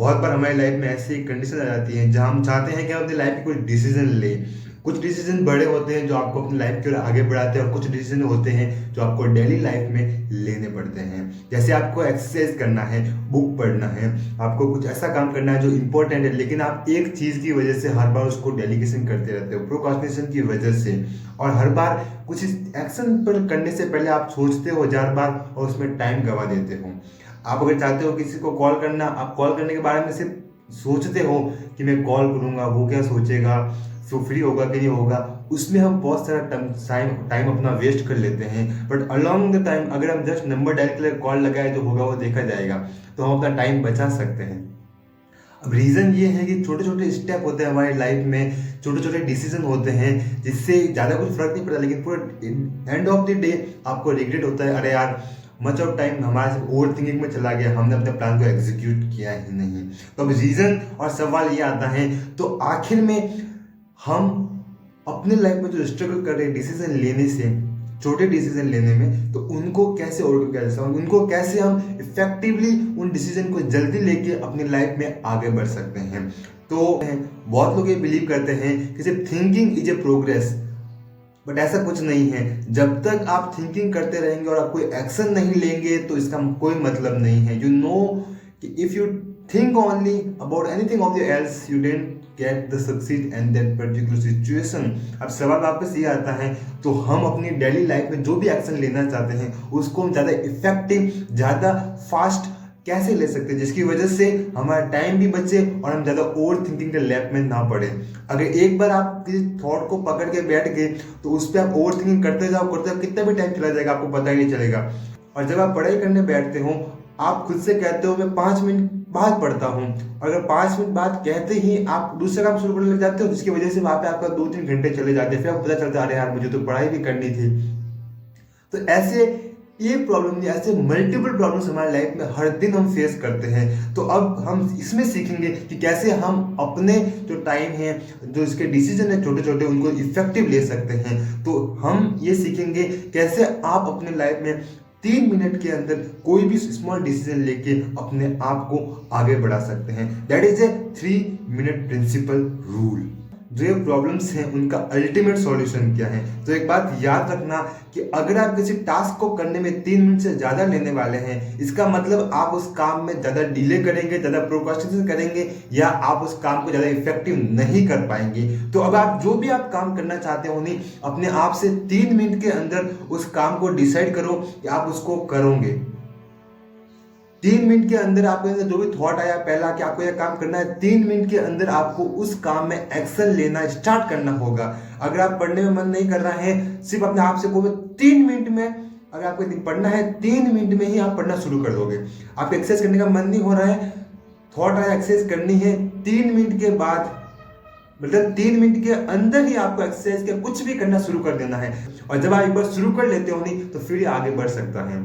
बहुत बार हमारी लाइफ में ऐसी कंडीशन आ जाती है जहाँ हम चाहते हैं कि हम अपनी लाइफ में कोई डिसीजन ले। कुछ डिसीजन बड़े होते हैं जो आपको अपनी लाइफ की ओर आगे बढ़ाते हैं, और कुछ डिसीजन होते हैं जो आपको डेली लाइफ में लेने पड़ते हैं। जैसे आपको एक्सरसाइज करना है, बुक पढ़ना है, आपको कुछ ऐसा काम करना है जो इंपॉर्टेंट है, लेकिन आप एक चीज़ की वजह से हर बार उसको डेलीगेशन करते रहते हो, प्रोक्रास्टिनेशन की वजह से। और हर बार कुछ एक्शन पर करने से पहले आप सोचते हो 1000 बार और उसमें टाइम गवा देते हो। आप अगर चाहते हो किसी को कॉल करना, आप कॉल करने के बारे में सिर्फ सोचते हो कि मैं कॉल करूंगा, वो क्या सोचेगा, सो फ्री होगा कि नहीं होगा, उसमें हम बहुत सारा टाइम अपना वेस्ट कर लेते हैं। बट अलॉन्ग द टाइम अगर हम जस्ट नंबर डायल के लिए कॉल लगाए जो होगा वो देखा जाएगा, तो हम अपना टाइम बचा सकते हैं। अब रीज़न ये है कि छोटे छोटे स्टेप होते हैं हमारी लाइफ में, छोटे छोटे डिसीजन होते हैं जिससे ज़्यादा कुछ फर्क नहीं पड़ता, लेकिन पूरे एंड ऑफ द डे आपको रिग्रेट होता है, अरे यार मच ऑफ टाइम हमारा सिर्फ ओवर थिंकिंग में चला गया, हमने अपने प्लान को एग्जीक्यूट किया ही नहीं। तो अब रीज़न और सवाल ये आता है, तो आखिर में हम अपने लाइफ में जो स्ट्रगल कर रहे हैं डिसीजन लेने से, छोटे डिसीजन लेने में, तो उनको कैसे ओवरकम किया जा सकता है, उनको कैसे हम इफेक्टिवली उन डिसीजन को जल्दी लेके अपनी लाइफ में आगे बढ़ सकते हैं। तो बहुत लोग ये बिलीव करते हैं कि सिर्फ thinking is a progress, but ऐसा कुछ नहीं है। जब तक आप थिंकिंग करते रहेंगे और आप कोई एक्शन नहीं लेंगे तो इसका कोई मतलब नहीं है। यू नो कि if you think only about anything of the L's you didn't get the succeed and that particular situation. अब सवाल वापस ये आता है, तो हम अपनी डेली लाइफ में जो भी एक्शन लेना चाहते हैं उसको हम ज़्यादा इफेक्टिव, ज़्यादा फास्ट कैसे ले सकते हैं, जिसकी वजह से हमारा टाइम भी बचे और हम ज़्यादा ओवर थिंकिंग के लैप में ना पड़े। अगर एक बार आप किसी थॉट को पकड़ के बैठ गए तो उस पर आप ओवर थिंकिंग करते जाओ, कितना भी टाइम चला जाएगा आपको पता ही नहीं चलेगा। और जब आप पढ़ाई करने बैठते हो, आप खुद से कहते हो मैं 5 मिनट बाद पढ़ता हूँ, अगर 5 मिनट बाद कहते ही आप दूसरा काम शुरू करने लग जाते हो, जिसकी वजह से वहाँ पे आपका 2-3 घंटे चले जाते हैं। फिर आपको पता चलता है अरे यार मुझे तो पढ़ाई भी करनी थी। तो ऐसे एक प्रॉब्लम नहीं, ऐसे मल्टीपल प्रॉब्लम्स हमारे लाइफ में हर दिन हम फेस करते हैं। तो अब हम इसमें सीखेंगे कि कैसे हम अपने जो टाइम है, जो इसके डिसीजन है छोटे छोटे, उनको इफेक्टिव ले सकते हैं। तो हम ये सीखेंगे कैसे आप अपने लाइफ में 3 मिनट के अंदर कोई भी स्मॉल डिसीजन लेके अपने आप को आगे बढ़ा सकते हैं। That is a 3 minute principle rule. जो ये प्रॉब्लम्स हैं उनका अल्टीमेट सॉल्यूशन क्या है, तो एक बात याद रखना कि अगर आप किसी टास्क को करने में 3 मिनट से ज़्यादा लेने वाले हैं, इसका मतलब आप उस काम में ज़्यादा डिले करेंगे, ज़्यादा प्रोक्रास्टिनेशन करेंगे, या आप उस काम को ज़्यादा इफेक्टिव नहीं कर पाएंगे। तो अब आप जो भी आप काम करना चाहते हो नहीं, अपने आप से 3 मिनट के अंदर उस काम को डिसाइड करो कि आप उसको करोगे। 3 मिनट के अंदर आपके अंदर जो भी थॉट आया पहला कि आपको यह काम करना है, 3 मिनट के अंदर आपको उस काम में एक्शन लेना स्टार्ट करना होगा। अगर आप पढ़ने में मन नहीं कर रहा है, सिर्फ अपने आप से कहो 3 मिनट में, अगर आपको पढ़ना है 3 मिनट में ही आप पढ़ना शुरू कर दोगे। आपको एक्सरसाइज करने का मन नहीं हो रहा है, थॉट आया एक्सरसाइज करनी है, 3 मिनट के बाद, मतलब 3 मिनट के अंदर ही आपको एक्सरसाइज के कुछ भी करना शुरू कर देना है। और जब आप एक बार शुरू कर लेते हो नहीं, तो फिर आगे बढ़ सकता है।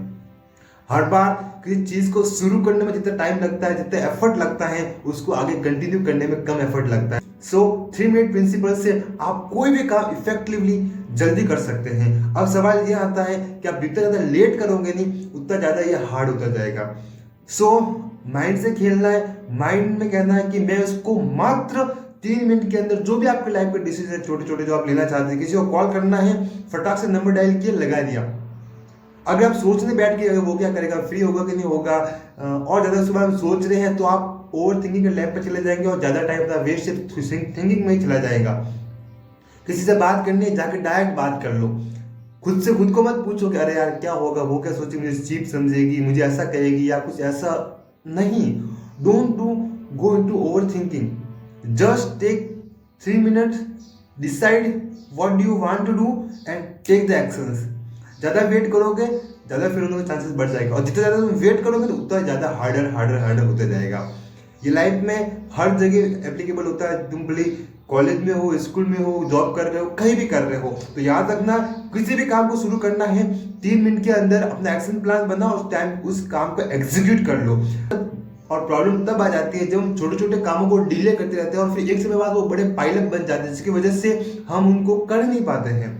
हर बार किसी चीज को शुरू करने में जितना टाइम लगता है, जितना एफर्ट लगता है, उसको आगे कंटिन्यू करने में कम एफर्ट लगता है। सो 3 मिनट प्रिंसिपल से आप कोई भी काम इफेक्टिवली जल्दी कर सकते हैं। अब सवाल ये आता है कि आप जितना ज्यादा लेट करोगे नहीं, उतना ज्यादा ये हार्ड होता जाएगा। सो माइंड से खेलना है, माइंड में कहना है कि मैं उसको मात्र 3 मिनट के अंदर जो भी आपके लाइफ के डिसीजन छोटे छोटे जो आप लेना चाहते हैं, किसी को कॉल करना है, फटाक से नंबर डायल किया, लगा दिया। अगर आप सोचने बैठ के वो क्या करेगा, फ्री होगा कि नहीं होगा, और ज़्यादा सुबह हम सोच रहे हैं, तो आप ओवर थिंकिंग के लैब पे चले जाएंगे और ज़्यादा टाइम का वेस्ट सिर्फ थिंकिंग में ही चला जाएगा। किसी से बात करनी है, जाकर डायरेक्ट बात कर लो। खुद को मत पूछो कि अरे यार क्या होगा, वो क्या सोचेगी, मुझे चीप समझेगी, मुझे ऐसा कहेगी या कुछ ऐसा नहीं। Don't go into overthinking. Just take 3 minutes, decide what do you want to do and take the actions. ज़्यादा वेट करोगे, ज़्यादा फेल होने के चांसेस बढ़ जाएगा, और जितना ज़्यादा तुम वेट करोगे तो उतना ज़्यादा हार्डर होता जाएगा। ये लाइफ में हर जगह एप्लीकेबल होता है। तुम भले कॉलेज में हो, स्कूल में हो, जॉब कर रहे हो, कहीं भी कर रहे हो, तो याद रखना किसी भी काम को शुरू करना है, 3 मिनट के अंदर अपना एक्शन प्लान बनाओ, उस टाइम उस काम को एग्जीक्यूट कर लो। और प्रॉब्लम तब आ जाती है जब हम छोटे छोटे कामों को डिले करते रहते हैं और फिर एक समय बाद वो बड़े पाइलअप बन जाते हैं, जिसकी वजह से हम उनको कर नहीं पाते हैं।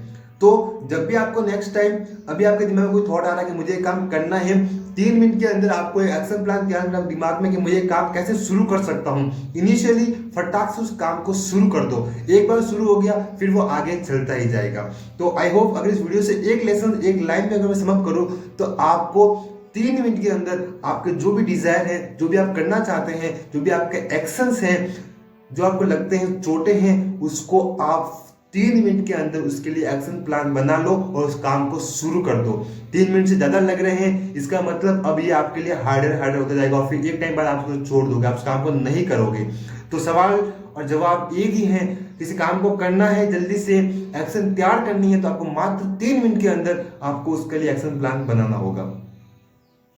तो जब भी आपको नेक्स्ट टाइम अभी आपके दिमाग में कोई थॉट आ रहा है कि मुझे ये काम करना है, 3 मिनट के अंदर आपको एक एक्शन प्लान तैयार करना दिमाग में कि मुझे ये काम कैसे शुरू कर सकता हूँ। इनिशियली फटाक से उस काम को शुरू कर दो, एक बार शुरू हो गया फिर वो आगे चलता ही जाएगा। तो आई होप अगर इस वीडियो से एक लेसन एक लाइन में अगर मैं समअप करूँ तो आपको 3 मिनट के अंदर आपके जो भी डिजायर है, जो भी आप करना चाहते हैं, जो भी आपके एक्शंस हैं, जो आपको लगते हैं छोटे हैं, उसको आप 3 मिनट के अंदर उसके लिए एक्शन प्लान बना लो और उस काम को शुरू कर दो। 3 मिनट से ज्यादा लग रहे हैं इसका मतलब अब ये आपके लिए हार्डर हार्डर होता जाएगा और फिर एक टाइम बाद आप उसको छोड़ दोगे, आप उस काम को नहीं करोगे। तो सवाल और जवाब एक ही है, किसी काम को करना है, जल्दी से एक्शन तैयार करनी है तो आपको मात्र 3 मिनट के अंदर आपको उसके लिए एक्शन प्लान बनाना होगा।